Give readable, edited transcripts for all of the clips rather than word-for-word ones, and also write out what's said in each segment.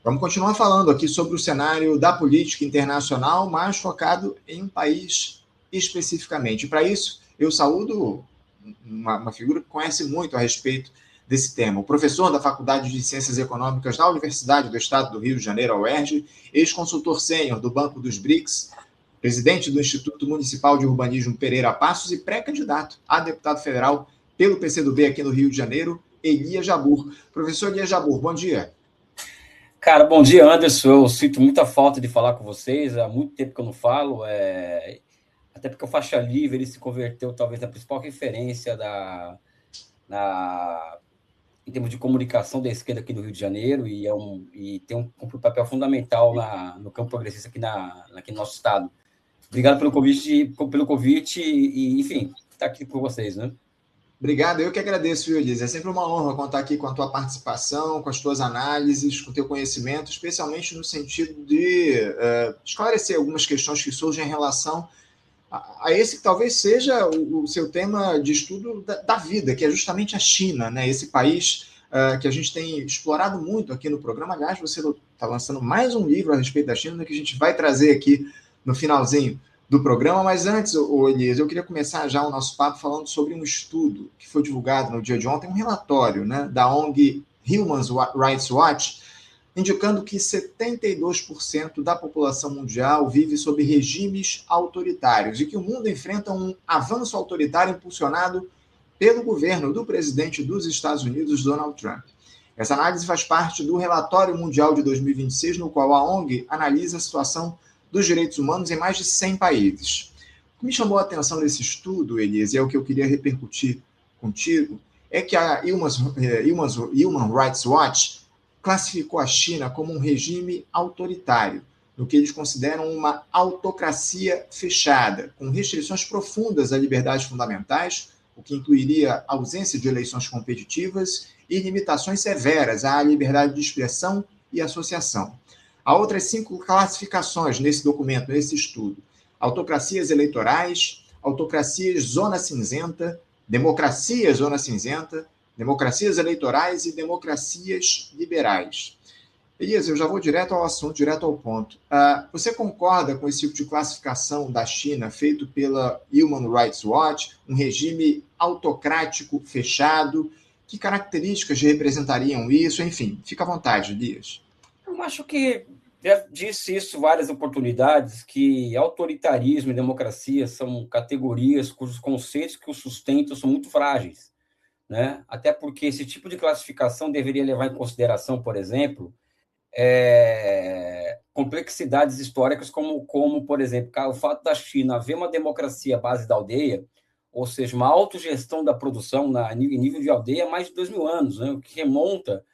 Vamos continuar falando aqui sobre o cenário da política internacional, mas focado em um país especificamente. Para isso, eu saúdo uma figura que conhece muito a respeito desse tema. O professor da Faculdade de Ciências Econômicas da Universidade do Estado do Rio de Janeiro, a UERJ, ex-consultor sênior do Banco dos BRICS, presidente do Instituto Municipal de Urbanismo Pereira Passos e pré-candidato a deputado federal pelo PCdoB aqui no Rio de Janeiro, Elias Jabbour. Professor Elias Jabbour, bom dia. Cara, bom dia, Anderson. Eu sinto muita falta de falar com vocês. Há muito tempo que eu não falo. Até porque o Faixa Livre ele se converteu talvez na principal referência em termos de comunicação da esquerda aqui no Rio de Janeiro e tem um papel fundamental no campo progressista aqui no nosso estado. Obrigado pelo convite e enfim, estar aqui com vocês, né? Obrigado, eu que agradeço, Elias. É sempre uma honra contar aqui com a tua participação, com as tuas análises, com o teu conhecimento, especialmente no sentido de esclarecer algumas questões que surgem em relação a esse que talvez seja o seu tema de estudo da vida, que é justamente a China, né? Esse país que a gente tem explorado muito aqui no programa. Aliás, você está lançando mais um livro a respeito da China, que a gente vai trazer aqui no finalzinho do programa, mas antes, Elias, eu queria começar já o nosso papo falando sobre um estudo que foi divulgado no dia de ontem, um relatório, né, da ONG Human Rights Watch, indicando que 72% da população mundial vive sob regimes autoritários e que o mundo enfrenta um avanço autoritário impulsionado pelo governo do presidente dos Estados Unidos, Donald Trump. Essa análise faz parte do Relatório Mundial de 2026, no qual a ONG analisa a situação dos direitos humanos em mais de 100 países. O que me chamou a atenção nesse estudo, Elias, e é o que eu queria repercutir contigo, é que a Human Rights Watch classificou a China como um regime autoritário, no que eles consideram uma autocracia fechada, com restrições profundas a liberdades fundamentais, o que incluiria ausência de eleições competitivas e limitações severas à liberdade de expressão e associação. Há outras 5 classificações nesse documento, nesse estudo: autocracias eleitorais, autocracias zona cinzenta, democracias zona cinzenta, democracias eleitorais e democracias liberais. Elias, eu já vou direto ao assunto, direto ao ponto. Você concorda com esse tipo de classificação da China feito pela Human Rights Watch, um regime autocrático fechado? Que características representariam isso? Enfim, fica à vontade, Elias. Eu acho que já disse isso várias oportunidades, que autoritarismo e democracia são categorias cujos conceitos que o sustentam são muito frágeis, né? Até porque esse tipo de classificação deveria levar em consideração, por exemplo, complexidades históricas como, por exemplo, o fato da China haver uma democracia à base da aldeia, ou seja, uma autogestão da produção em nível de aldeia há mais de 2.000 anos, né? O que remonta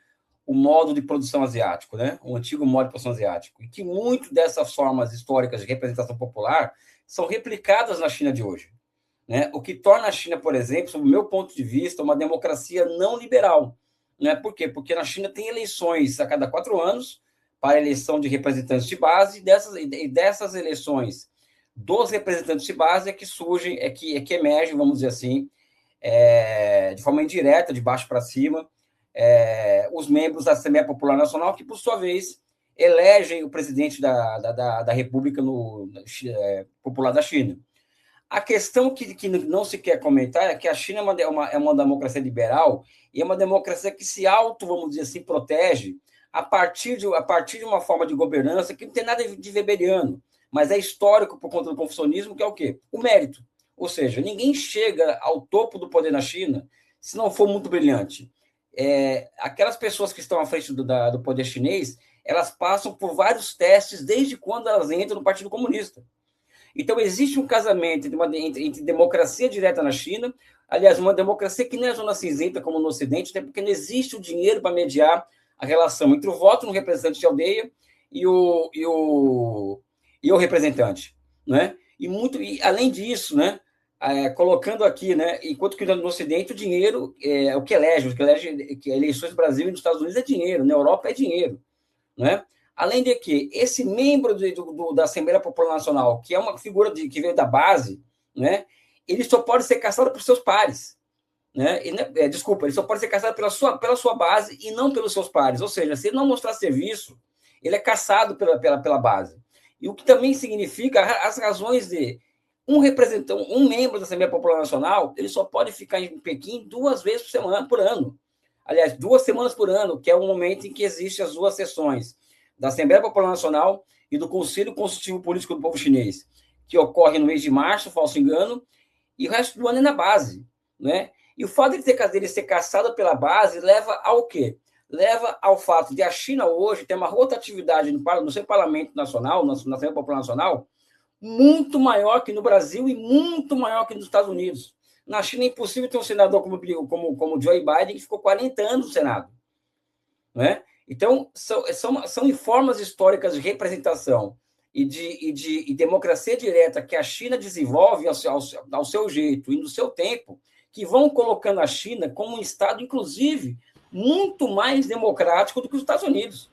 o modo de produção asiático, né? O antigo modo de produção asiático, e que muito dessas formas históricas de representação popular são replicadas na China de hoje, né? O que torna a China, por exemplo, sob o meu ponto de vista, uma democracia não liberal, né? Por quê? Porque na China tem eleições a cada 4 anos para a eleição de representantes de base, e dessas eleições dos representantes de base é que surgem, é que emergem, vamos dizer assim, de forma indireta, de baixo para cima, os membros da Assembleia Popular Nacional, que, por sua vez, elegem o presidente da República Popular da China. A questão que não se quer comentar é que a China é uma democracia liberal e é uma democracia que se vamos dizer assim, protege a partir de uma forma de governança que não tem nada de weberiano, mas é histórico por conta do confucionismo, que é o quê? O mérito. Ou seja, ninguém chega ao topo do poder na China se não for muito brilhante. Aquelas pessoas que estão à frente do poder chinês, elas passam por vários testes desde quando elas entram no Partido Comunista. Então, existe um casamento entre democracia direta na China, aliás, uma democracia que não é zona cinzenta como no Ocidente, até porque não existe o dinheiro para mediar a relação entre o voto no representante de aldeia e o representante, né? E além disso, né, colocando aqui, né, enquanto que no Ocidente o dinheiro é o que elege eleições no Brasil e nos Estados Unidos é dinheiro, na Europa é dinheiro, né? Além de que esse membro da Assembleia Popular Nacional, que é uma figura que veio da base, né, ele só pode ser caçado por seus pares, né? Desculpa, ele só pode ser caçado pela sua base e não pelos seus pares. Ou seja, se ele não mostrar serviço, ele é caçado pela base. E o que também significa as razões de um representante, um membro da Assembleia Popular Nacional, ele só pode ficar em Pequim 2 vezes por ano. Aliás, 2 semanas por ano, que é o momento em que existem as 2 sessões da Assembleia Popular Nacional e do Conselho Consultivo Político do Povo Chinês, que ocorre no mês de março, falso engano, e o resto do ano é na base, né? E o fato dele ser caçado pela base leva ao quê? Leva ao fato de a China hoje ter uma rotatividade no seu parlamento nacional, na Assembleia Popular Nacional, muito maior que no Brasil e muito maior que nos Estados Unidos. Na China é impossível ter um senador como Joe Biden, que ficou 40 anos no Senado. Né? Então, são formas históricas de representação e de democracia direta que a China desenvolve ao seu jeito e no seu tempo, que vão colocando a China como um Estado, inclusive, muito mais democrático do que os Estados Unidos.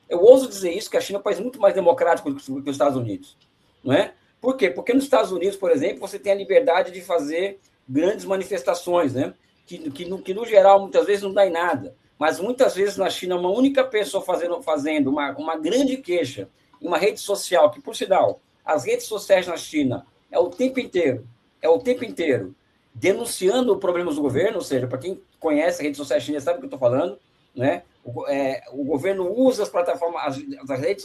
Eu ouso dizer isso, que a China é um país muito mais democrático do que os Estados Unidos. Não é? Por quê? Porque nos Estados Unidos, por exemplo, você tem a liberdade de fazer grandes manifestações, né? que no geral, muitas vezes, não dá em nada. Mas, muitas vezes, na China, uma única pessoa fazendo uma grande queixa em uma rede social, que, por sinal, as redes sociais na China é o tempo inteiro, denunciando problemas do governo, ou seja, para quem conhece a rede social chinesa sabe o que eu estou falando, né? O governo usa as plataformas,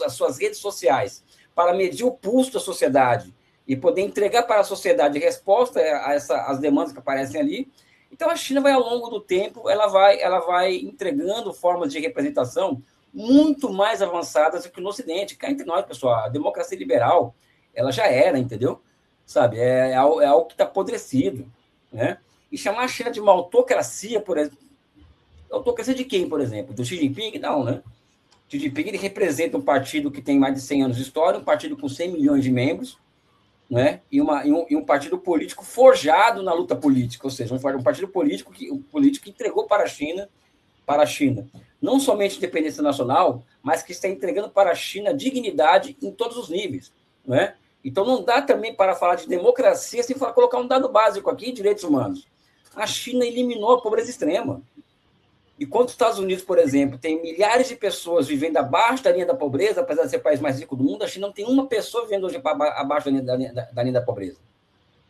as suas redes sociais para medir o pulso da sociedade e poder entregar para a sociedade resposta às demandas que aparecem ali. Então, a China vai, ao longo do tempo, ela vai entregando formas de representação muito mais avançadas do que no Ocidente. Cá entre nós, pessoal, a democracia liberal, ela já era, entendeu? Sabe? É algo que está apodrecido, né? E chamar a China de uma autocracia, por exemplo, autocracia de quem, por exemplo? Do Xi Jinping? Não, né? Xi Jinping, ele representa um partido que tem mais de 100 anos de história, um partido com 100 milhões de membros, né? E um partido político forjado na luta política, ou seja, um partido político que entregou para a China, não somente independência nacional, mas que está entregando para a China dignidade em todos os níveis, né? Então, não dá também para falar de democracia sem colocar um dado básico aqui, direitos humanos. A China eliminou a pobreza extrema. Enquanto os Estados Unidos, por exemplo, tem milhares de pessoas vivendo abaixo da linha da pobreza, apesar de ser o país mais rico do mundo, a China não tem uma pessoa vivendo hoje abaixo da linha da pobreza.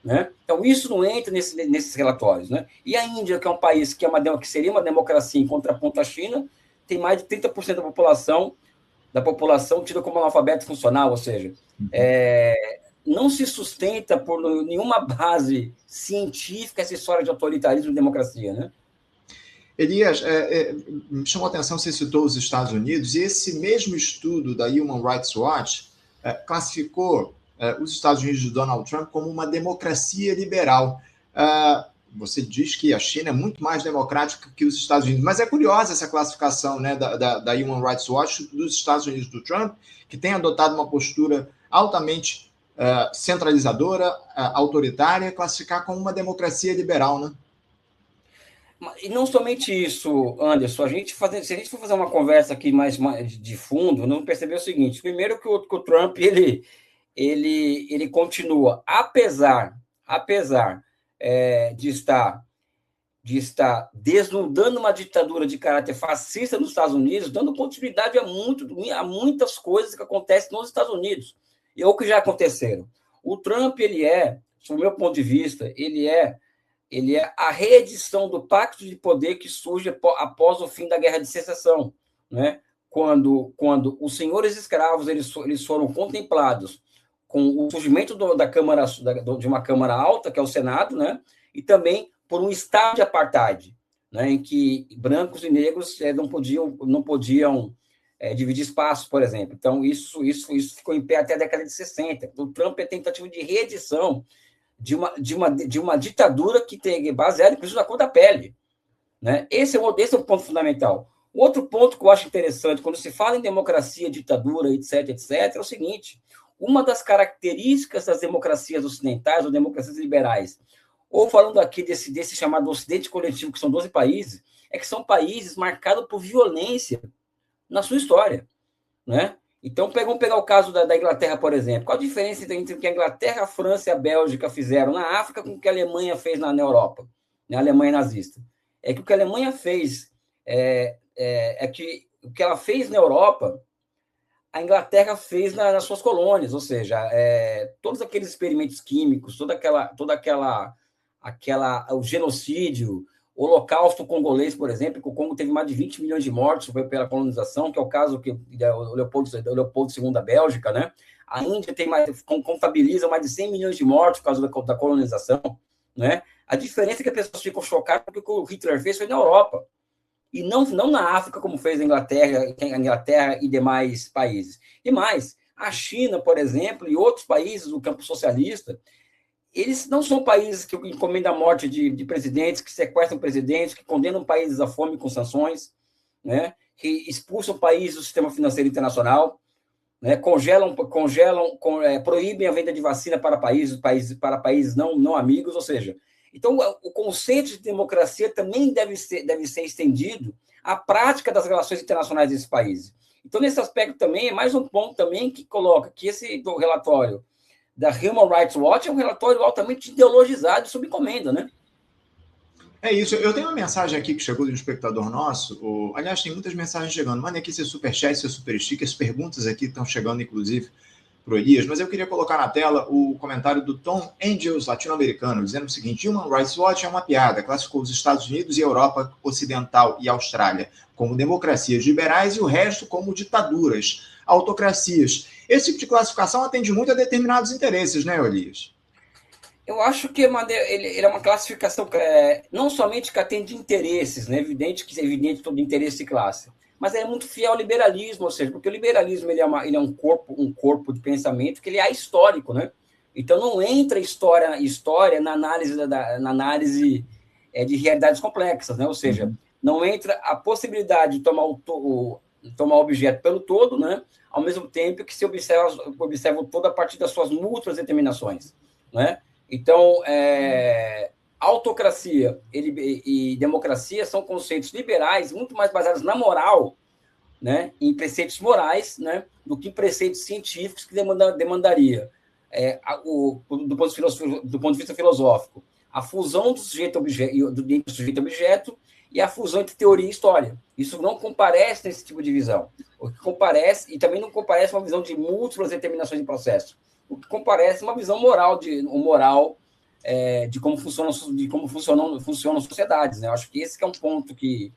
Né? Então, isso não entra nesses relatórios. Né? E a Índia, que é um país que seria uma democracia em contraponto à China, tem mais de 30% da população tida como analfabeto funcional, ou seja, não se sustenta por nenhuma base científica essa história de autoritarismo e democracia, né? Elias, me chamou a atenção, você citou os Estados Unidos, e esse mesmo estudo da Human Rights Watch classificou os Estados Unidos de Donald Trump como uma democracia liberal. Você diz que a China é muito mais democrática que os Estados Unidos, mas é curiosa essa classificação, né, da Human Rights Watch dos Estados Unidos do Trump, que tem adotado uma postura altamente centralizadora, autoritária, classificar como uma democracia liberal, né? E não somente isso, Anderson, se a gente for fazer uma conversa aqui mais de fundo, não perceber o seguinte: primeiro que o Trump ele continua, apesar de estar desnudando uma ditadura de caráter fascista nos Estados Unidos, dando continuidade a muitas coisas que acontecem nos Estados Unidos, ou que já aconteceram. O Trump, sob o meu ponto de vista, ele é a reedição do pacto de poder que surge após o fim da Guerra de Secessão, né? Quando os senhores escravos eles foram contemplados com o surgimento de uma Câmara Alta, que é o Senado, né? E também por um estado de apartheid, né? Em que brancos e negros não podiam dividir espaços, por exemplo. Então, isso ficou em pé até a década de 60. O Trump é tentativa de reedição de uma ditadura que tem baseada, inclusive, na cor da pele. Né? Esse é o ponto fundamental. O outro ponto que eu acho interessante, quando se fala em democracia, ditadura, etc., é o seguinte: uma das características das democracias ocidentais ou democracias liberais, ou falando aqui desse chamado Ocidente coletivo, que são 12 países, é que são países marcados por violência na sua história. Né? Então, vamos pegar o caso da Inglaterra, por exemplo. Qual a diferença entre o que a Inglaterra, a França e a Bélgica fizeram na África com o que a Alemanha fez na Europa, né? A Alemanha nazista? É que o que a Alemanha fez que o que ela fez na Europa a Inglaterra fez nas suas colônias, ou seja, todos aqueles experimentos químicos, o genocídio, o Holocausto congolês, por exemplo, que o Congo teve mais de 20 milhões de mortos pela colonização, que é o caso que o Leopoldo II da Bélgica, né? A Índia contabiliza mais de 100 milhões de mortos por causa da colonização, né? A diferença é que as pessoas ficam chocadas porque o que o Hitler fez foi na Europa, e não na África, como fez a Inglaterra e demais países. E mais, a China, por exemplo, e outros países do campo socialista, eles não são países que encomendam a morte de presidentes, que sequestram presidentes, que condenam países à fome com sanções, né? Que expulsam países do sistema financeiro internacional, né? Proíbem a venda de vacina para países não amigos, ou seja, então o conceito de democracia também deve ser estendido à prática das relações internacionais desses países. Então, nesse aspecto também, é mais um ponto também que coloca que esse relatório da Human Rights Watch é um relatório altamente ideologizado sob encomenda, né? É isso. Eu tenho uma mensagem aqui que chegou de um espectador nosso. Aliás, tem muitas mensagens chegando. Manda aqui seu superchat, seu super sticker. As perguntas aqui estão chegando, inclusive, para o Elias. Mas eu queria colocar na tela o comentário do Tom Angels, latino-americano, dizendo o seguinte: Human Rights Watch é uma piada. Classificou os Estados Unidos e a Europa Ocidental e Austrália como democracias liberais e o resto como ditaduras, autocracias. Esse tipo de classificação atende muito a determinados interesses, né, Elias? Eu acho que ele é uma classificação não somente que atende interesses, né? Evidente todo interesse de classe, mas é muito fiel ao liberalismo, ou seja, porque o liberalismo ele é um corpo de pensamento que ele é ahistórico, né? Então não entra história na análise de realidades complexas, né? Ou seja, não entra a possibilidade de tomar o objeto pelo todo, né? Ao mesmo tempo que se observa o todo a partir das suas múltiplas determinações, né? Então, autocracia e democracia são conceitos liberais muito mais baseados na moral, né, em preceitos morais, né, do que em preceitos científicos que demandaria, do ponto de vista filosófico, a fusão do sujeito-objeto e a fusão entre teoria e história. Isso não comparece nesse tipo de visão. O que comparece, e também não comparece uma visão de múltiplas determinações de processo. O que comparece uma visão moral de como funcionam sociedades, né? Eu acho que esse que é um ponto que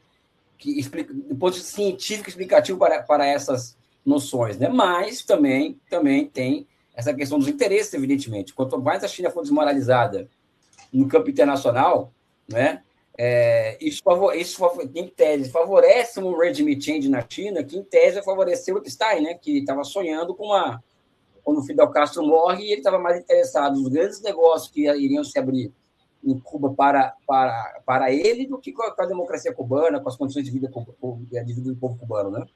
explica, do ponto de vista científico explicativo para essas noções, né? Mas também tem essa questão dos interesses, evidentemente. Quanto mais a China for desmoralizada no campo internacional, né? Isso em tese favorece um regime change na China, que em tese favoreceu o Epstein, né? Que estava sonhando quando o Fidel Castro morre, ele estava mais interessado nos grandes negócios que iriam se abrir em Cuba para ele do que com a democracia cubana, com as condições de vida do povo cubano, né?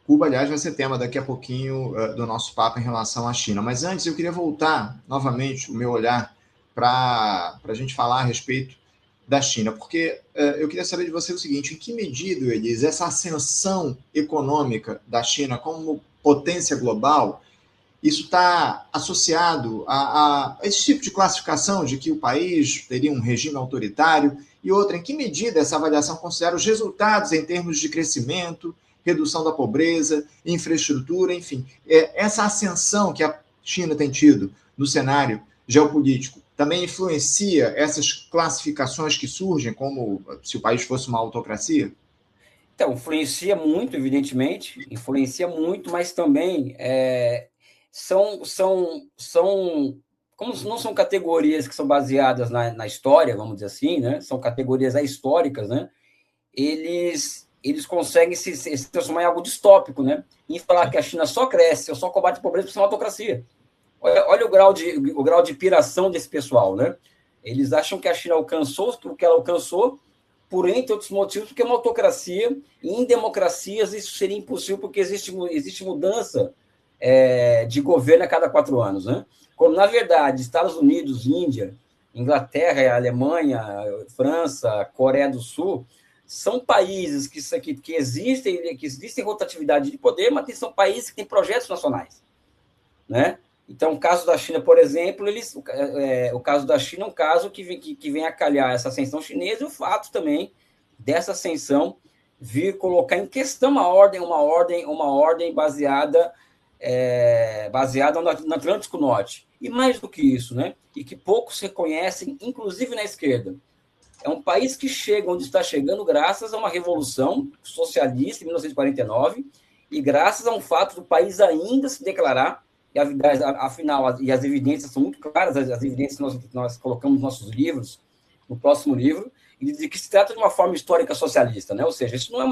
Cuba, aliás, vai ser tema daqui a pouquinho do nosso papo em relação à China. Mas antes, eu queria voltar novamente o meu olhar para a gente falar a respeito da China, porque eu queria saber de você o seguinte: em que medida, Elis, essa ascensão econômica da China como potência global, isso está associado a esse tipo de classificação de que o país teria um regime autoritário? E outra, em que medida essa avaliação considera os resultados em termos de crescimento, redução da pobreza, infraestrutura, enfim. Essa ascensão que a China tem tido no cenário geopolítico também influencia essas classificações que surgem como se o país fosse uma autocracia? Então, influencia muito, evidentemente, mas também como não são categorias que são baseadas na história, vamos dizer assim, né? São categorias históricas, né? Eles conseguem se transformar em algo distópico, né? Em falar que a China só cresce ou só combate a pobreza por ser uma autocracia. Olha o grau de piração desse pessoal, né? Eles acham que a China alcançou o que ela alcançou por, entre outros motivos, porque é uma autocracia, e em democracias isso seria impossível, porque existe mudança de governo a cada 4 anos, né? Como, na verdade, Estados Unidos, Índia, Inglaterra, Alemanha, França, Coreia do Sul, são países que existem rotatividade de poder, mas são países que têm projetos nacionais, né? Então, o caso da China, por exemplo, o caso da China é um caso que vem a calhar essa ascensão chinesa, e o fato também dessa ascensão vir colocar em questão uma ordem baseada no Atlântico Norte. E mais do que isso, né? E que poucos reconhecem, inclusive na esquerda. É um país que chega onde está chegando graças a uma revolução socialista em 1949 e graças a um fato do país ainda se declarar, e afinal, e as evidências são muito claras, as evidências que nós colocamos nos nossos livros, no próximo livro, e de que se trata de uma forma histórica socialista, né? Ou seja, isso não é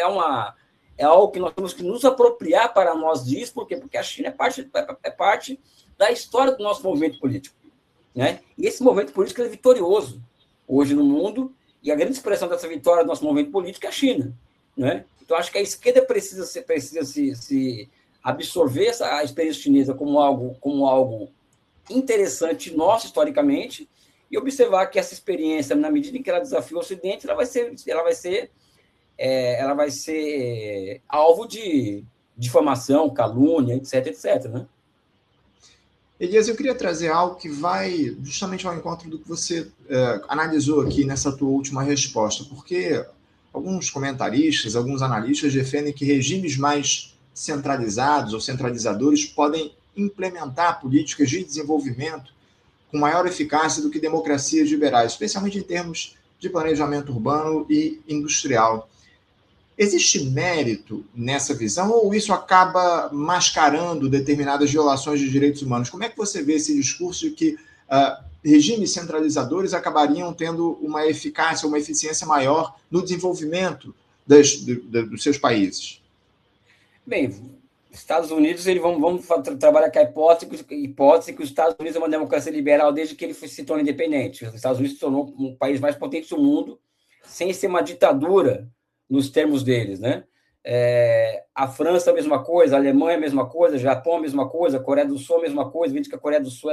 uma, é algo que nós temos que nos apropriar para nós disso, por quê? Porque a China é parte da história do nosso movimento político, né? E esse movimento político é vitorioso hoje no mundo, e a grande expressão dessa vitória do nosso movimento político é a China, né? Então, acho que a esquerda precisa se absorver a experiência chinesa como algo interessante nosso, historicamente, e observar que essa experiência, na medida em que ela desafia o Ocidente, ela vai ser alvo de difamação, calúnia, etc, né? Elias, eu queria trazer algo que vai justamente ao encontro do que você analisou aqui nessa tua última resposta, porque alguns comentaristas, alguns analistas defendem que regimes mais centralizados ou centralizadores podem implementar políticas de desenvolvimento com maior eficácia do que democracias liberais, especialmente em termos de planejamento urbano e industrial. Existe mérito nessa visão ou isso acaba mascarando determinadas violações de direitos humanos? Como é que você vê esse discurso de que regimes centralizadores acabariam tendo uma eficácia, uma eficiência maior no desenvolvimento dos seus países? Bem, Estados Unidos, vamos trabalhar com a hipótese que os Estados Unidos é uma democracia liberal desde que ele se tornou independente. Os Estados Unidos se tornou um país mais potente do mundo, sem ser uma ditadura nos termos deles, né? A França a mesma coisa, a Alemanha a mesma coisa, Japão a mesma coisa, a Coreia do Sul a mesma coisa, vendo que a Coreia do Sul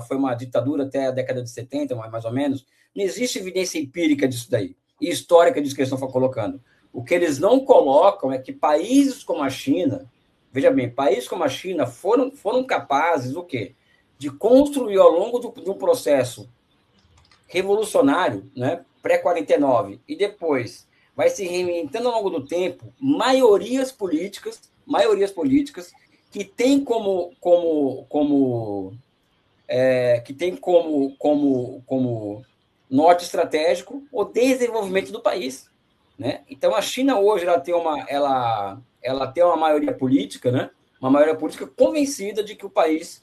foi uma ditadura até a década de 70, mais ou menos. Não existe evidência empírica disso daí, e histórica disso que eles estão colocando. O que eles não colocam é que países como a China, veja bem, países como a China foram capazes, o quê? De construir ao longo de um processo revolucionário, né, pré-49, e depois vai se reinventando ao longo do tempo, maiorias políticas que têm como norte estratégico o desenvolvimento do país, né? Então a China hoje ela tem uma maioria política, né? Uma maioria política convencida de que o país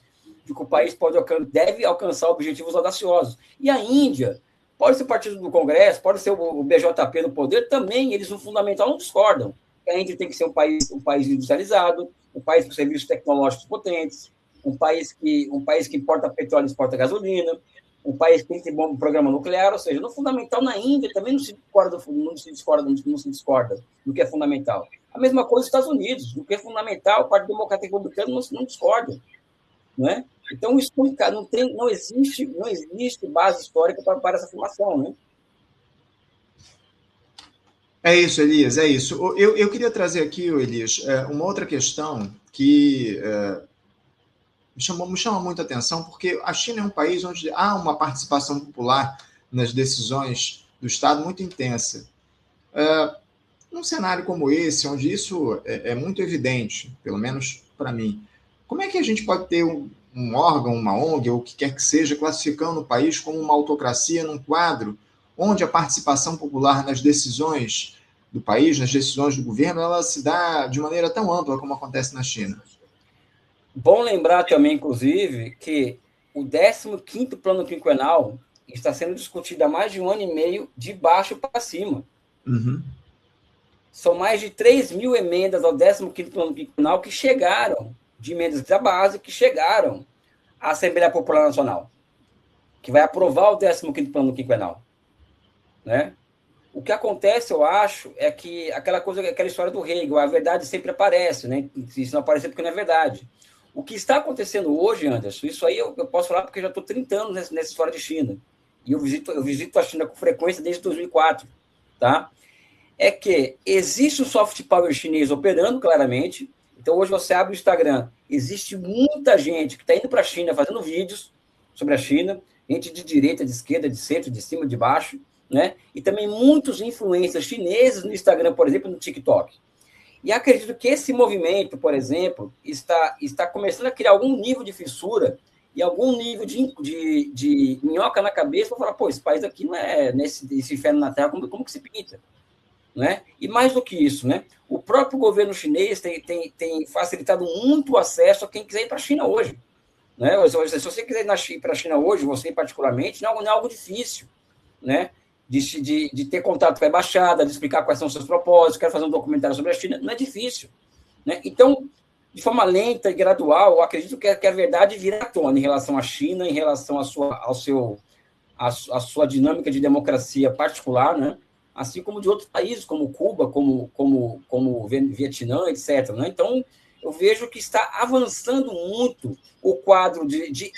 deve alcançar objetivos audaciosos. E a Índia pode ser o partido do Congresso, pode ser o BJP no poder, também eles no fundamental não discordam. A Índia tem que ser um país industrializado, um país com serviços tecnológicos potentes, um país que importa petróleo e exporta gasolina, um país que tem que ter bom programa nuclear, ou seja, no fundamental na Índia também não se discorda do que é fundamental. A mesma coisa nos Estados Unidos, do que é fundamental, o Partido Democrata Republicano não discorda, não é? Então, isso não existe base histórica para essa afirmação, né? É isso, Elias, é isso. Eu queria trazer aqui, Elias, uma outra questão que me chama muita atenção, porque a China é um país onde há uma participação popular nas decisões do Estado muito intensa. Num cenário como esse, onde isso é muito evidente, pelo menos para mim, como é que a gente pode ter um órgão, uma ONG, ou o que quer que seja, classificando o país como uma autocracia num quadro onde a participação popular nas decisões do país, nas decisões do governo, ela se dá de maneira tão ampla como acontece na China? Bom lembrar também, inclusive, que o 15º Plano Quinquenal está sendo discutido há mais de 1 ano e meio, de baixo para cima. Uhum. São mais de 3.000 emendas ao 15º Plano Quinquenal que chegaram, de emendas da base, que chegaram à Assembleia Popular Nacional, que vai aprovar o 15º Plano Quinquenal, né? O que acontece, eu acho, é que aquela história do Hegel, a verdade sempre aparece, né? Isso não aparece porque não é verdade. O que está acontecendo hoje, Anderson, isso aí eu posso falar porque eu já estou 30 anos nessa história de China, e eu visito a China com frequência desde 2004, tá? É que existe o soft power chinês operando claramente. Então, hoje você abre o Instagram, existe muita gente que está indo para a China fazendo vídeos sobre a China, gente de direita, de esquerda, de centro, de cima, de baixo, né? E também muitos influencers chineses no Instagram, por exemplo, no TikTok. E acredito que esse movimento, por exemplo, está começando a criar algum nível de fissura e algum nível de minhoca na cabeça para falar, pô, esse país aqui não é esse inferno na Terra, como que se pinta? Né? E mais do que isso, né? O próprio governo chinês tem facilitado muito o acesso a quem quiser ir para a China hoje. Né? Se você quiser ir para a China hoje, você particularmente, não é algo difícil, né? De ter contato com a embaixada, de explicar quais são os seus propósitos, quero fazer um documentário sobre a China, não é difícil. Né? Então, de forma lenta e gradual, eu acredito que a verdade virá à tona em relação à China, em relação à sua dinâmica de democracia particular, né? Assim como de outros países, como Cuba, como Vietnã, etc. Né? Então, eu vejo que está avançando muito o quadro de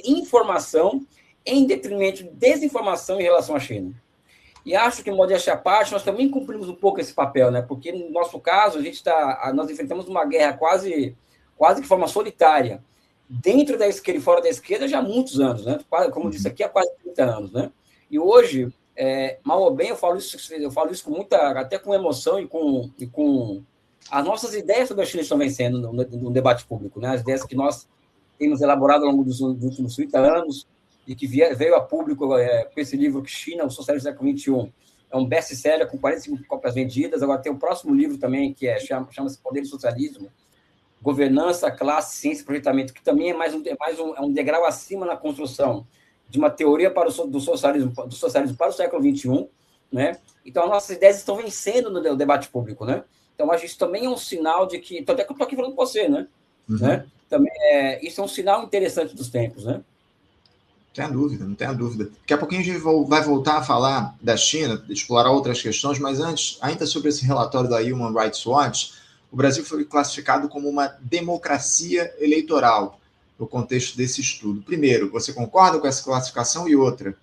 informação em detrimento de desinformação em relação à China. E acho que, modéstia à parte, nós também cumprimos um pouco esse papel, né? Porque, no nosso caso, nós enfrentamos uma guerra quase de forma solitária, dentro da esquerda e fora da esquerda, já há muitos anos, né? Como eu disse aqui, há quase 30 anos, né? E hoje, mal ou bem, eu falo isso com até com emoção e com as nossas ideias sobre a China estão vencendo no debate público, né? As ideias que nós temos elaborado ao longo dos últimos 30 anos, e que veio a público com esse livro que China, o Socialismo do século XXI, é um best-seller com 45 cópias vendidas. Agora tem o próximo livro também, que chama-se Poder e Socialismo, Governança, Classe, Ciência e Projetamento, que também é um degrau acima na construção de uma teoria do socialismo para o século XXI. Né? Então, as nossas ideias estão vencendo no debate público. Né? Então, acho que isso também é um sinal de que... Até que eu estou aqui falando com você, né? Uhum. Né? Também, isso é um sinal interessante dos tempos, né? Não tenha dúvida. Daqui a pouquinho a gente vai voltar a falar da China, explorar outras questões, mas antes, ainda sobre esse relatório da Human Rights Watch, o Brasil foi classificado como uma democracia eleitoral no contexto desse estudo. Primeiro, você concorda com essa classificação? E outra,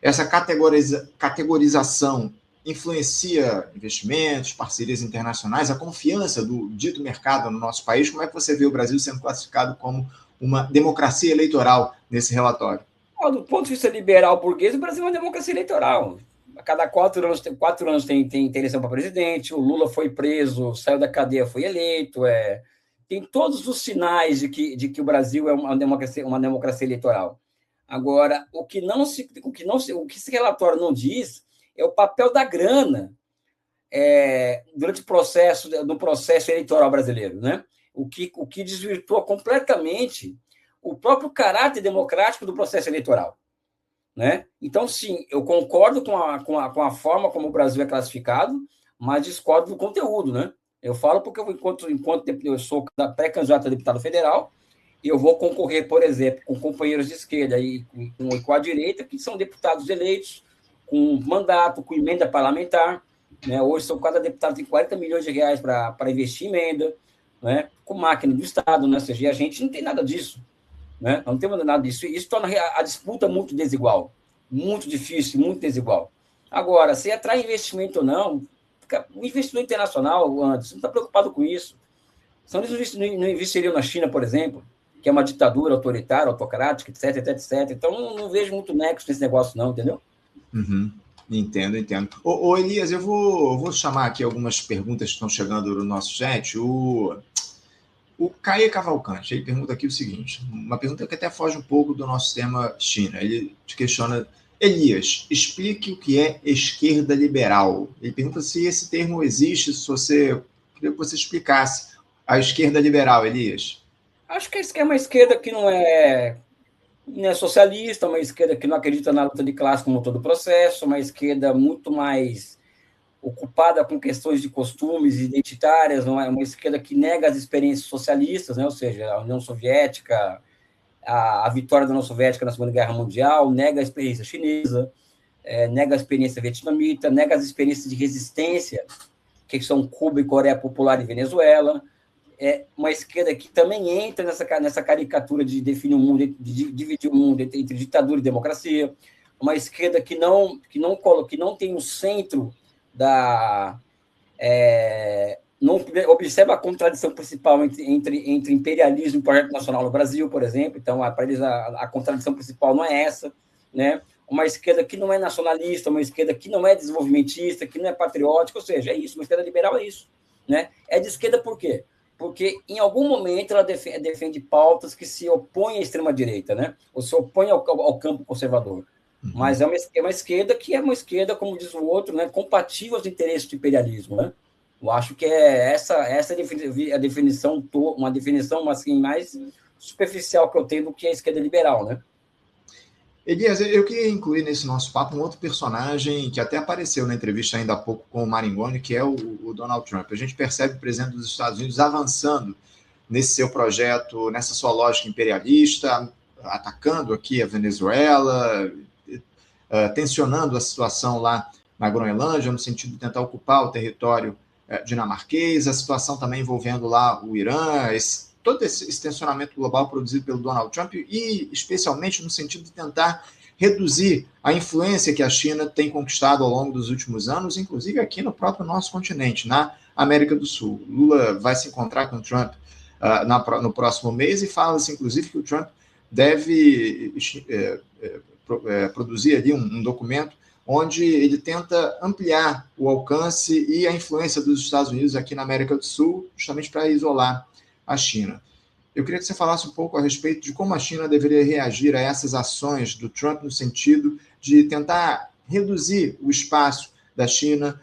essa categorização influencia investimentos, parcerias internacionais, a confiança do dito mercado no nosso país? Como é que você vê o Brasil sendo classificado como uma democracia eleitoral nesse relatório? Do ponto de vista liberal burguês, o Brasil é uma democracia eleitoral. A cada 4 anos tem eleição para presidente, o Lula foi preso, saiu da cadeia, foi eleito. Tem todos os sinais de que o Brasil é uma democracia eleitoral. Agora, o que esse relatório não diz é o papel da grana durante no processo eleitoral brasileiro, né? O que desvirtua completamente o próprio caráter democrático do processo eleitoral. Né? Então, sim, eu concordo com a forma como o Brasil é classificado, mas discordo do conteúdo. Né? Eu falo porque enquanto eu sou pré-candidato a deputado federal, eu vou concorrer, por exemplo, com companheiros de esquerda e com a direita, que são deputados eleitos com mandato, com emenda parlamentar. Né? Hoje, cada deputado tem 40 milhões de reais para investir em emenda, né? Com máquina do Estado, né? Ou seja, a gente não tem nada disso. Né? Não temos nada disso. Isso torna a disputa muito desigual, muito difícil, muito desigual. Agora, se atrai investimento ou não, o investidor internacional, Anderson, não está preocupado com isso. Eles não investiriam na China, por exemplo, que é uma ditadura autoritária, autocrática, etc, etc. Então, não vejo muito nexo nesse negócio, não, entendeu? Uhum. Entendo. Ô, Elias, eu vou chamar aqui algumas perguntas que estão chegando no nosso chat. O Caio Cavalcante, ele pergunta aqui o seguinte, uma pergunta que até foge um pouco do nosso tema China. Ele te questiona, Elias, explique o que é esquerda liberal. Ele pergunta se esse termo existe, queria que você explicasse a esquerda liberal, Elias. Acho que é uma esquerda que não é socialista, uma esquerda que não acredita na luta de classe como todo o processo, uma esquerda muito mais ocupada com questões de costumes identitárias, não é uma esquerda que nega as experiências socialistas, né? Ou seja, a União Soviética, a vitória da União Soviética na Segunda Guerra Mundial, nega a experiência chinesa, nega a experiência vietnamita, nega as experiências de resistência, que são Cuba e Coreia Popular e Venezuela. É uma esquerda que também entra nessa caricatura de definir o mundo, de dividir o mundo entre ditadura e democracia. Uma esquerda que não tem o centro não observa a contradição principal entre imperialismo e projeto nacional no Brasil, por exemplo. Então, para eles, a contradição principal não é essa. Né? uma esquerda que não é nacionalista, uma esquerda que não é desenvolvimentista, que não é patriótica, ou seja, é isso, uma esquerda liberal é isso. Né? É de esquerda por quê? Porque em algum momento ela defende pautas que se opõem à extrema-direita, né? Ou se opõem ao campo conservador. Mas é uma esquerda que é uma esquerda, como diz o outro, né, compatível aos interesses do imperialismo. Né? Eu acho que é essa a definição, uma definição assim, mais superficial que eu tenho do que é a esquerda liberal. Né? Elias, eu queria incluir nesse nosso papo um outro personagem que até apareceu na entrevista ainda há pouco com o Maringoni, que é o Donald Trump. A gente percebe o presidente dos Estados Unidos avançando nesse seu projeto, nessa sua lógica imperialista, atacando aqui a Venezuela, tensionando a situação lá na Groenlândia, no sentido de tentar ocupar o território dinamarquês, a situação também envolvendo lá o Irã, todo esse tensionamento global produzido pelo Donald Trump e, especialmente, no sentido de tentar reduzir a influência que a China tem conquistado ao longo dos últimos anos, inclusive aqui no próprio nosso continente, na América do Sul. Lula vai se encontrar com Trump no próximo mês e fala-se, inclusive, que o Trump deve produzir ali um documento onde ele tenta ampliar o alcance e a influência dos Estados Unidos aqui na América do Sul, justamente para isolar a China. Eu queria que você falasse um pouco a respeito de como a China deveria reagir a essas ações do Trump no sentido de tentar reduzir o espaço da China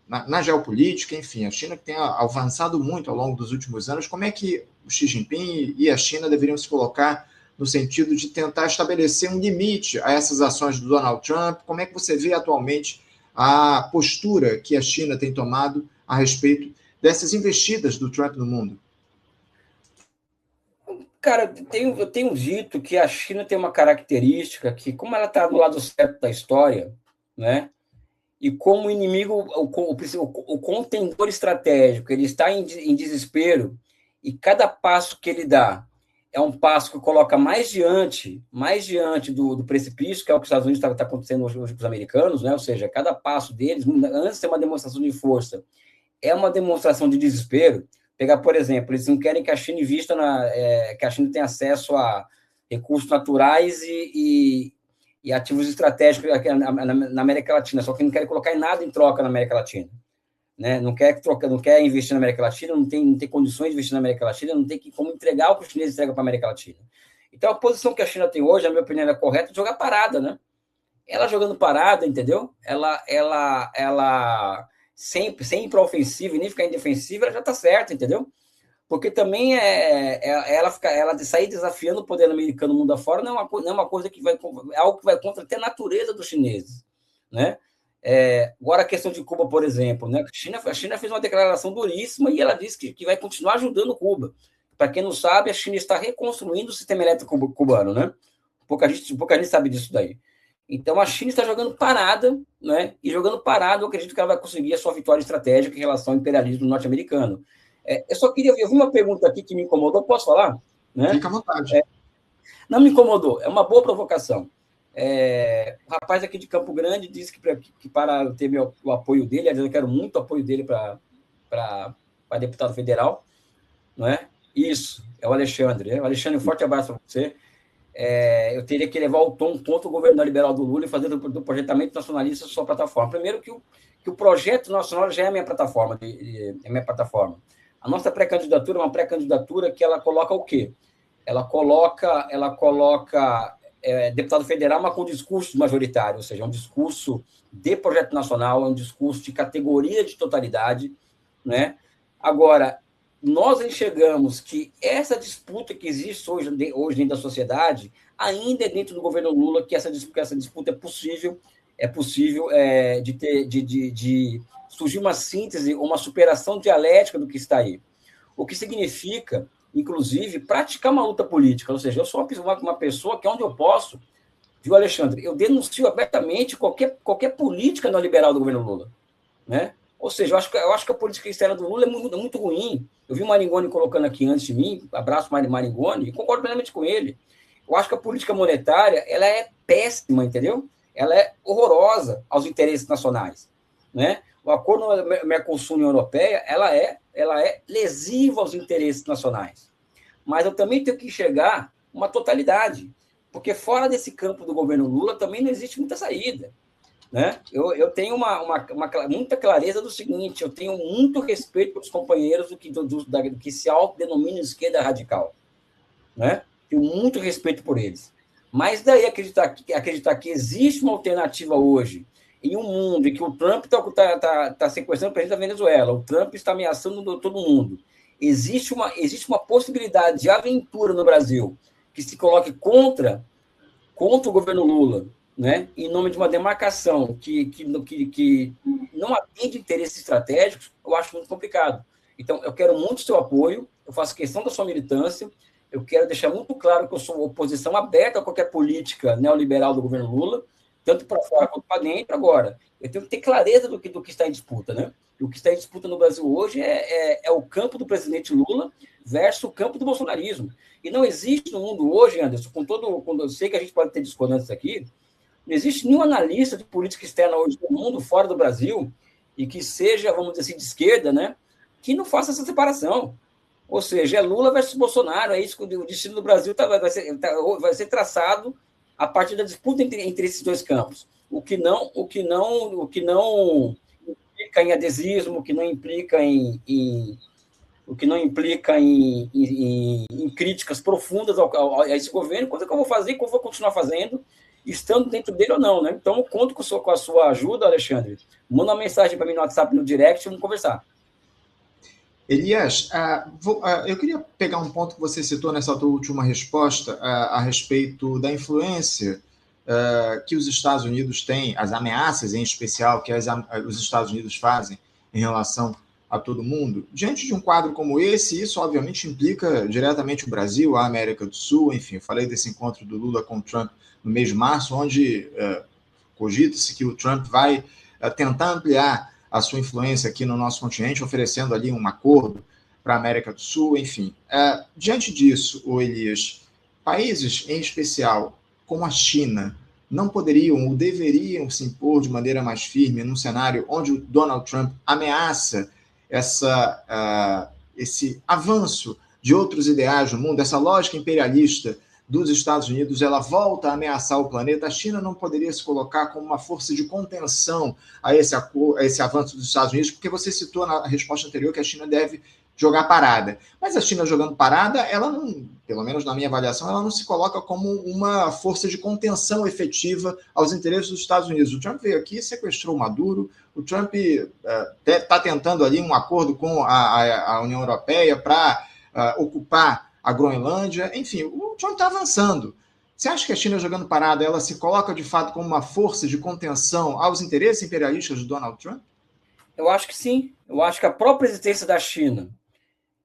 na geopolítica, enfim, a China que tem avançado muito ao longo dos últimos anos. Como é que o Xi Jinping e a China deveriam se colocar no sentido de tentar estabelecer um limite a essas ações do Donald Trump? Como é que você vê atualmente a postura que a China tem tomado a respeito dessas investidas do Trump no mundo? Cara, eu tenho dito que a China tem uma característica que, como ela está do lado certo da história, né, e como inimigo, o contendor estratégico, ele está em desespero, e cada passo que ele dá é um passo que coloca mais diante do precipício, que é o que os Estados Unidos está acontecendo hoje com os americanos, né? Ou seja, cada passo deles, antes de ser uma demonstração de força, é uma demonstração de desespero. Pegar, por exemplo, eles não querem que a China invista que a China tenha acesso a recursos naturais e ativos estratégicos na América Latina, só que não querem colocar em nada em troca na América Latina. Né? Não quer investir na América Latina, não tem condições de investir na América Latina, não tem como entregar o que os chineses entregam para a América Latina. Então, a posição que a China tem hoje, na minha opinião, é correta de jogar parada, né? Ela jogando parada, entendeu? Ela sempre, sem ir para a ofensiva e nem ficar indefensiva, ela já está certa, entendeu? Porque também ela sair desafiando o poder americano no mundo afora não é uma coisa que é algo que vai contra até a natureza dos chineses, né? Agora a questão de Cuba, por exemplo, né? A China fez uma declaração duríssima e ela disse que vai continuar ajudando Cuba. Para quem não sabe, a China está reconstruindo o sistema elétrico cubano, né? Pouca gente sabe disso daí. Então a China está jogando parada, né? E jogando parada, eu acredito que ela vai conseguir a sua vitória estratégica em relação ao imperialismo norte-americano. Eu só queria ver uma pergunta aqui que me incomodou, posso falar? Né? Fica à vontade. Não me incomodou, é uma boa provocação. O rapaz aqui de Campo Grande disse que para ter o apoio dele, aliás, eu quero muito o apoio dele para deputado federal, não é? Isso, é o Alexandre. O Alexandre, um forte abraço para você. Eu teria que levar o tom contra o governo liberal do Lula e fazer do projetamento nacionalista sua plataforma. Primeiro que o projeto nacional já é a minha plataforma. A nossa pré-candidatura é uma pré-candidatura que ela coloca o quê? Ela coloca deputado federal, mas com discurso majoritário, ou seja, é um discurso de projeto nacional, é um discurso de categoria de totalidade, né? Agora, nós enxergamos que essa disputa que existe hoje dentro da sociedade ainda é dentro do governo Lula, que essa disputa é possível de surgir uma síntese, uma superação dialética do que está aí. O que significa, inclusive, praticar uma luta política. Ou seja, eu sou uma pessoa que, onde eu posso, viu, Alexandre, eu denuncio abertamente qualquer política neoliberal do governo Lula, né? Ou seja, eu acho que a política externa do Lula é muito ruim. Eu vi o Maringoni colocando aqui antes de mim, abraço Maringoni, e concordo plenamente com ele. Eu acho que a política monetária ela é péssima, entendeu? Ela é horrorosa aos interesses nacionais, né? O acordo Mercosul-União Europeia, ela é lesiva aos interesses nacionais. Mas eu também tenho que enxergar uma totalidade. Porque fora desse campo do governo Lula também não existe muita saída. Né? Eu tenho muita clareza do seguinte: eu tenho muito respeito pelos companheiros do que se autodenomina esquerda radical. Né? Tenho muito respeito por eles. Mas daí acreditar que existe uma alternativa hoje em um mundo em que o Trump está sequestrando o presidente da Venezuela, o Trump está ameaçando todo mundo, existe uma possibilidade de aventura no Brasil que se coloque contra o governo Lula, né, em nome de uma demarcação que não atende interesses estratégicos, eu acho muito complicado. Então, eu quero muito o seu apoio, eu faço questão da sua militância, eu quero deixar muito claro que eu sou oposição aberta a qualquer política neoliberal do governo Lula, tanto para fora quanto para dentro. Agora, eu tenho que ter clareza do que está em disputa, né? E o que está em disputa no Brasil hoje é o campo do presidente Lula versus o campo do bolsonarismo. E não existe no mundo hoje, Anderson, quando eu sei que a gente pode ter discordâncias aqui, não existe nenhum analista de política externa hoje no mundo, fora do Brasil, e que seja, vamos dizer assim, de esquerda, né, que não faça essa separação. Ou seja, é Lula versus Bolsonaro, é isso que o destino do Brasil vai ser traçado a partir da disputa entre esses dois campos. O que não implica em adesismo, o que não implica em críticas profundas a esse governo, coisa que eu vou fazer, que eu vou continuar fazendo, estando dentro dele ou não, né? Então, eu conto com a sua ajuda, Alexandre. Manda uma mensagem para mim no WhatsApp, no direct, vamos conversar. Elias, eu queria pegar um ponto que você citou nessa tua última resposta a respeito da influência que os Estados Unidos têm, as ameaças em especial que os Estados Unidos fazem em relação a todo mundo. Diante de um quadro como esse, isso obviamente implica diretamente o Brasil, a América do Sul, enfim, eu falei desse encontro do Lula com o Trump no mês de março, onde cogita-se que o Trump vai tentar ampliar a sua influência aqui no nosso continente, oferecendo ali um acordo para a América do Sul, enfim. Diante disso, Elias, países em especial como a China não poderiam ou deveriam se impor de maneira mais firme num cenário onde o Donald Trump ameaça esse avanço de outros ideais no mundo, essa lógica imperialista dos Estados Unidos, ela volta a ameaçar o planeta. A China não poderia se colocar como uma força de contenção a esse avanço dos Estados Unidos, porque você citou na resposta anterior que a China deve jogar parada. Mas a China jogando parada, ela não, pelo menos na minha avaliação, ela não se coloca como uma força de contenção efetiva aos interesses dos Estados Unidos. O Trump veio aqui, sequestrou o Maduro, o Trump está tentando ali um acordo com a União Europeia para ocupar a Groenlândia, enfim, o Trump está avançando. Você acha que a China jogando parada, ela se coloca de fato como uma força de contenção aos interesses imperialistas de Donald Trump? Eu acho que sim. Eu acho que a própria existência da China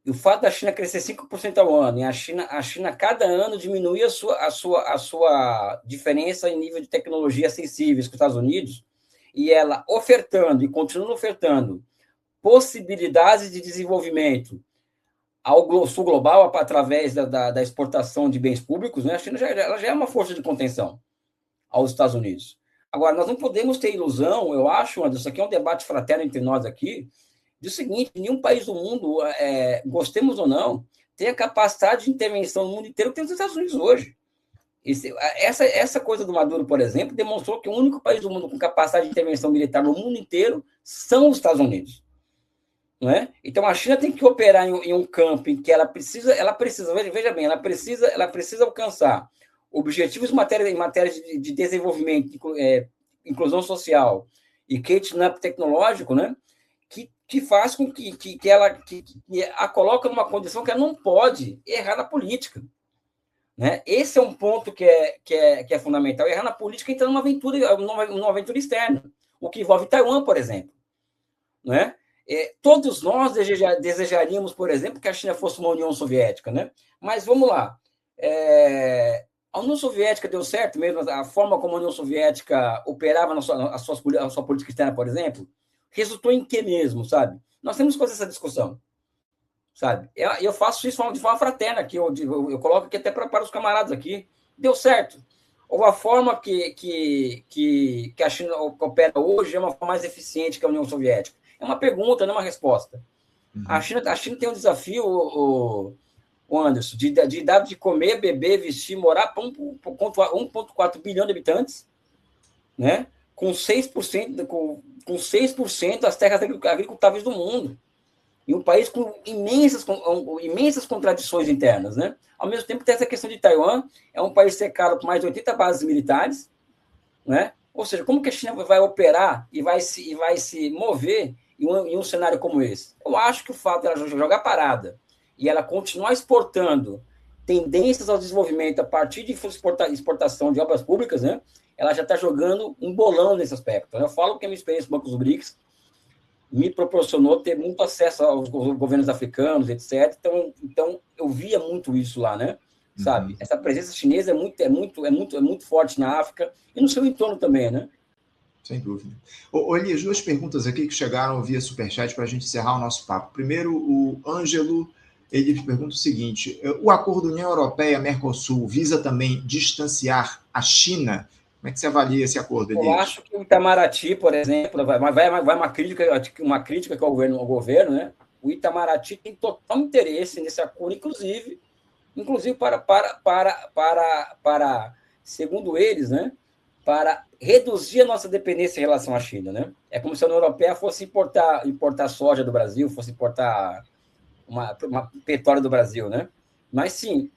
e o fato da China crescer 5% ao ano, e a China cada ano diminuir a sua diferença em nível de tecnologia sensíveis com os Estados Unidos, e ela ofertando e continuando ofertando possibilidades de desenvolvimento ao sul global através da exportação de bens públicos, né? A China já é uma força de contenção aos Estados Unidos. Agora, nós não podemos ter ilusão, eu acho, Anderson, isso aqui é um debate fraterno entre nós aqui, de o seguinte: nenhum país do mundo, gostemos ou não, tem a capacidade de intervenção no mundo inteiro que tem os Estados Unidos hoje. Essa coisa do Maduro, por exemplo, demonstrou que o único país do mundo com capacidade de intervenção militar no mundo inteiro são os Estados Unidos. Não é? Então, a China tem que operar em um campo em que ela precisa, veja bem, ela precisa alcançar objetivos em matéria de desenvolvimento, inclusão social e catch-up tecnológico, né? Que faz com que ela a coloca numa condição que ela não pode errar na política. Né? Esse é um ponto que é fundamental. Errar na política entra numa aventura externa, o que envolve Taiwan, por exemplo. Né? Todos nós desejaríamos, por exemplo, que a China fosse uma União Soviética, né? Mas vamos lá. A União Soviética deu certo mesmo? A forma como a União Soviética operava a sua política externa, por exemplo, resultou em quê mesmo, sabe? Nós temos que fazer essa discussão, sabe? Eu faço isso de forma fraterna aqui, eu coloco aqui até para os camaradas aqui. Deu certo. Ou a forma que a China opera hoje é uma forma mais eficiente que a União Soviética? É uma pergunta, não é uma resposta. Uhum. A China tem um desafio, o Anderson, de idade de comer, beber, vestir, morar para 1,4 bilhão de habitantes, né? Com 6%, com 6% das terras agricultáveis do mundo. E um país com imensas contradições internas, né? Ao mesmo tempo, tem essa questão de Taiwan, é um país cercado por mais de 80 bases militares, né? Ou seja, como que a China vai operar e vai se mover em um cenário como esse? Eu acho que o fato de ela jogar parada e ela continuar exportando tendências ao desenvolvimento a partir de exportação de obras públicas, né? Ela já está jogando um bolão nesse aspecto. Eu falo que a minha experiência no Banco dos BRICS me proporcionou ter muito acesso aos governos africanos, etc. Então eu via muito isso lá, né? Sabe? Uhum. Essa presença chinesa é muito forte na África e no seu entorno também, né? Sem dúvida. Elias, duas perguntas aqui que chegaram via Superchat para a gente encerrar o nosso papo. Primeiro, o Ângelo, ele pergunta o seguinte: o acordo União Europeia-Mercosul visa também distanciar a China? Como é que você avalia esse acordo, Elias? Eu acho que o Itamaraty, por exemplo, vai uma crítica ao governo, né? O Itamaraty tem total interesse nesse acordo, inclusive para, segundo eles, né? Para reduzir a nossa dependência em relação à China, né? É como se a União Europeia fosse importar soja do Brasil, fosse importar uma petróleo do Brasil, né? Mas sim,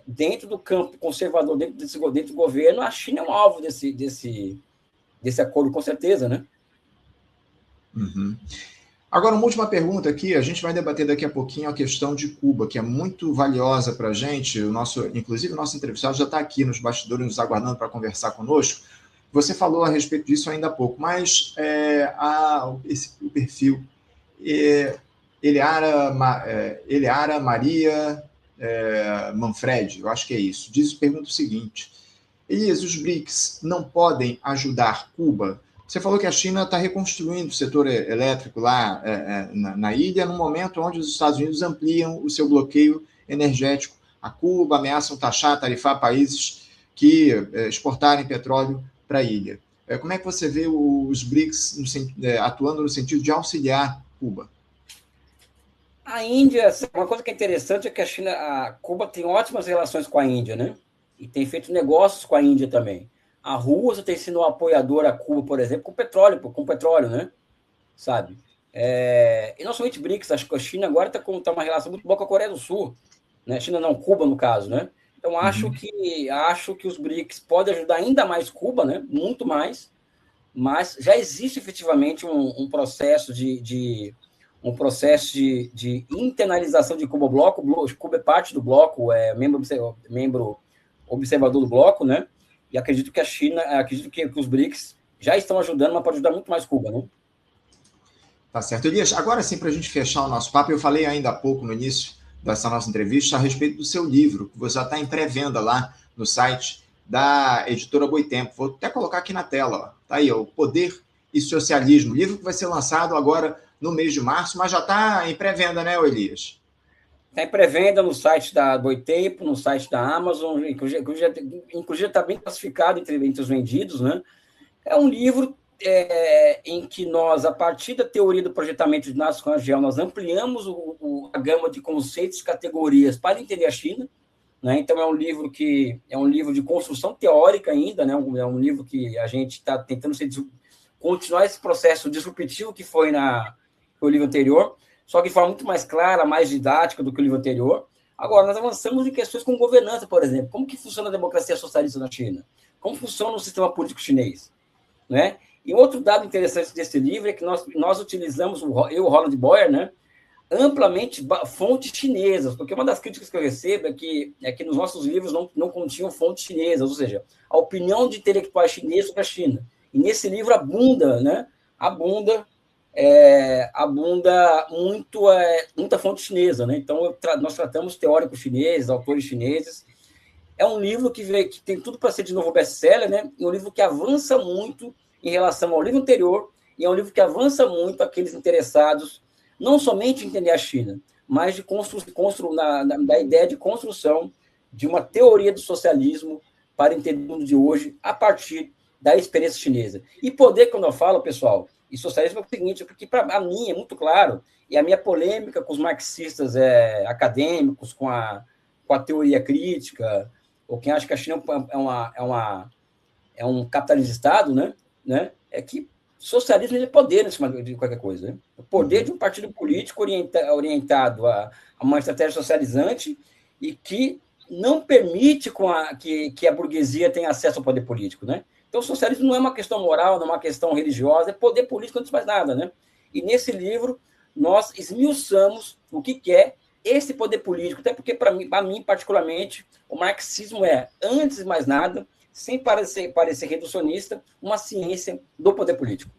dentro do campo conservador, dentro do governo, a China é um alvo desse acordo, com certeza, né? Uhum. Agora, uma última pergunta aqui, a gente vai debater daqui a pouquinho a questão de Cuba, que é muito valiosa para a gente, inclusive o nosso entrevistado já está aqui nos bastidores nos aguardando para conversar conosco. Você falou a respeito disso ainda há pouco, mas o perfil Eliara Maria Manfred, eu acho que é isso, pergunta o seguinte: Elias, os BRICS não podem ajudar Cuba? Você falou que a China está reconstruindo o setor elétrico lá na ilha, no momento onde os Estados Unidos ampliam o seu bloqueio energético a Cuba, ameaçam taxar, tarifar países que exportarem petróleo para a ilha. Como é que você vê os BRICS atuando no sentido de auxiliar Cuba? A Índia, uma coisa que é interessante é que a Cuba tem ótimas relações com a Índia, né? E tem feito negócios com a Índia também. A Rússia tem sido um apoiador a Cuba, por exemplo, com petróleo, né? Sabe? E não somente BRICS, acho que a China agora está com uma relação muito boa com a Coreia do Sul, né? China não, Cuba, no caso, né? Então, acho que os BRICS podem ajudar ainda mais Cuba, né? Muito mais, mas já existe efetivamente um processo de internalização de Cuba. Cuba é parte do bloco, é membro observador do bloco, né? E acredito que que os BRICS já estão ajudando, mas pode ajudar muito mais Cuba, né? Tá certo. Elias, agora sim, para a gente fechar o nosso papo, eu falei ainda há pouco, no início dessa nossa entrevista, a respeito do seu livro, que você já está em pré-venda lá no site da editora Boitempo. Vou até colocar aqui na tela, ó. Tá aí, ó, O Poder e Socialismo, livro que vai ser lançado agora no mês de março, mas já está em pré-venda, né, Elias? Está em pré-venda no site da Boitempo, no site da Amazon, inclusive está bem classificado entre os vendidos, né? É um livro em que nós, a partir da teoria do projetamento de Inácio Rangel, nós ampliamos a gama de conceitos e categorias para entender a China, né? Então, é um livro de construção teórica ainda, né? É um livro que a gente está tentando continuar esse processo disruptivo que foi o livro anterior, só que de forma muito mais clara, mais didática do que o livro anterior. Agora, nós avançamos em questões como governança, por exemplo. Como que funciona a democracia socialista na China? Como funciona o sistema político chinês? Né? E outro dado interessante desse livro é que nós utilizamos, o Roland Boyer, né, amplamente fontes chinesas, porque uma das críticas que eu recebo é que nos nossos livros não continham fontes chinesas, ou seja, a opinião de intelectuais chineses sobre a China. E nesse livro abunda, né? Abunda muita fonte chinesa, né? Então, nós tratamos teóricos chineses, autores chineses. É um livro que tem tudo para ser de novo best-seller, né? E um livro que avança muito em relação ao livro anterior, e é um livro que avança muito aqueles interessados não somente em entender a China, mas da ideia de construção de uma teoria do socialismo para entender o mundo de hoje a partir da experiência chinesa. E poder, quando eu falo, pessoal, E socialismo é o seguinte, porque para mim é muito claro, e a minha polêmica com os marxistas acadêmicos, com a teoria crítica, ou quem acha que a China é um capitalismo de Estado, né? É que socialismo é poder em cima de qualquer coisa. Né? O poder de um partido político orientado a uma estratégia socializante e que não permite que a burguesia tenha acesso ao poder político. Né? Então, o socialismo não é uma questão moral, não é uma questão religiosa, é poder político antes de mais nada. Né? E nesse livro, nós esmiuçamos o que é esse poder político, até porque, para mim, particularmente, o marxismo é, antes de mais nada, sem parecer reducionista, uma ciência do poder político.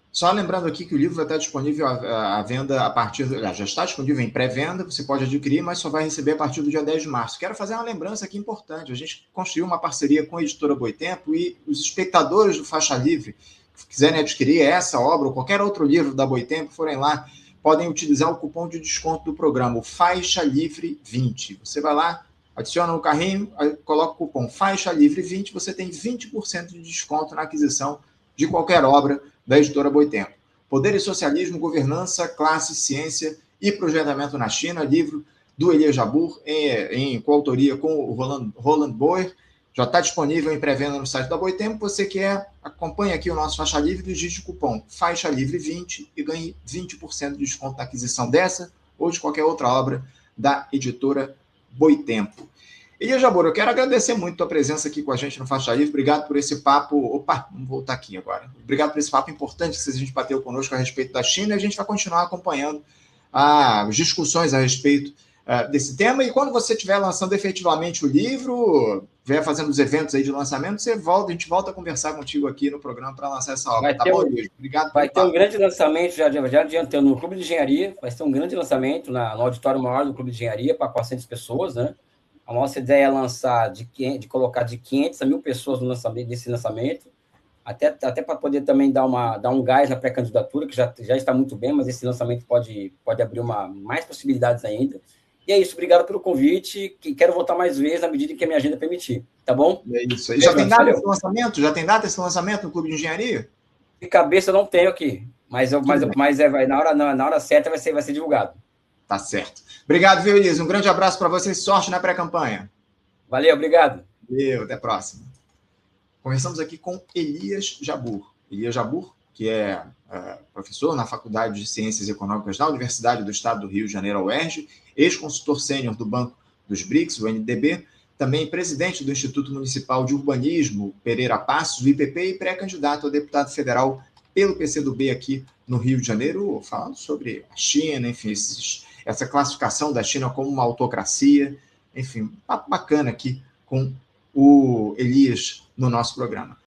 Só lembrando aqui que o livro vai estar disponível à venda a partir... Já está disponível em pré-venda, você pode adquirir, mas só vai receber a partir do dia 10 de março. Quero fazer uma lembrança aqui importante. A gente construiu uma parceria com a editora Boitempo e os espectadores do Faixa Livre, que quiserem adquirir essa obra ou qualquer outro livro da Boitempo, forem lá, podem utilizar o cupom de desconto do programa, o Faixa Livre 20. Você vai lá, adiciona no carrinho, coloca o cupom Faixa Livre 20, você tem 20% de desconto na aquisição de qualquer obra da editora Boitempo. Poder e Socialismo, Governança, Classe, Ciência e Projetamento na China, livro do Elias Jabbour, em coautoria com o Roland Boyer. Já está disponível em pré-venda no site da Boitempo. Você que acompanha aqui o nosso Faixa Livre, digite o cupom Faixa Livre 20 e ganhe 20% de desconto na aquisição dessa ou de qualquer outra obra da editora Boitempo. Elias Jabbour, eu quero agradecer muito a tua presença aqui com a gente no Faixa Livre. Obrigado por esse papo. Opa, vamos voltar aqui agora. Obrigado por esse papo importante que a gente bateu conosco a respeito da China e a gente vai continuar acompanhando as discussões a respeito desse tema. E quando você estiver lançando efetivamente o livro, vier fazendo os eventos aí de lançamento, a gente volta a conversar contigo aqui no programa para lançar essa obra. Tá bom, Elias? Obrigado. Vai ter um grande lançamento, já adiantando, no Clube de Engenharia. Vai ter um grande lançamento no auditório maior do Clube de Engenharia para 400 pessoas, né? A nossa ideia é lançar de colocar de 500 a 1.000 pessoas no lançamento, desse lançamento, até para poder também dar um gás na pré-candidatura, que já está muito bem, mas esse lançamento pode abrir mais possibilidades ainda. E é isso, obrigado pelo convite, que quero voltar mais vezes na medida que a minha agenda permitir, tá bom? É isso aí. Já tem data esse lançamento? Já tem data esse lançamento no Clube de Engenharia? De cabeça eu não tenho aqui, mas na hora certa vai ser divulgado. Tá certo. Obrigado, viu, Elias? Um grande abraço para você e sorte na pré-campanha. Valeu, obrigado. Valeu, até a próxima. Conversamos aqui com Elias Jabbour. Elias Jabbour, que é professor na Faculdade de Ciências Econômicas da Universidade do Estado do Rio de Janeiro, a UERJ, ex-consultor sênior do Banco dos BRICS, o NDB, também presidente do Instituto Municipal de Urbanismo, Pereira Passos, do IPP, e pré-candidato a deputado federal pelo PCdoB aqui no Rio de Janeiro, falando sobre a China, enfim, essa classificação da China como uma autocracia, enfim, papo bacana aqui com o Elias no nosso programa.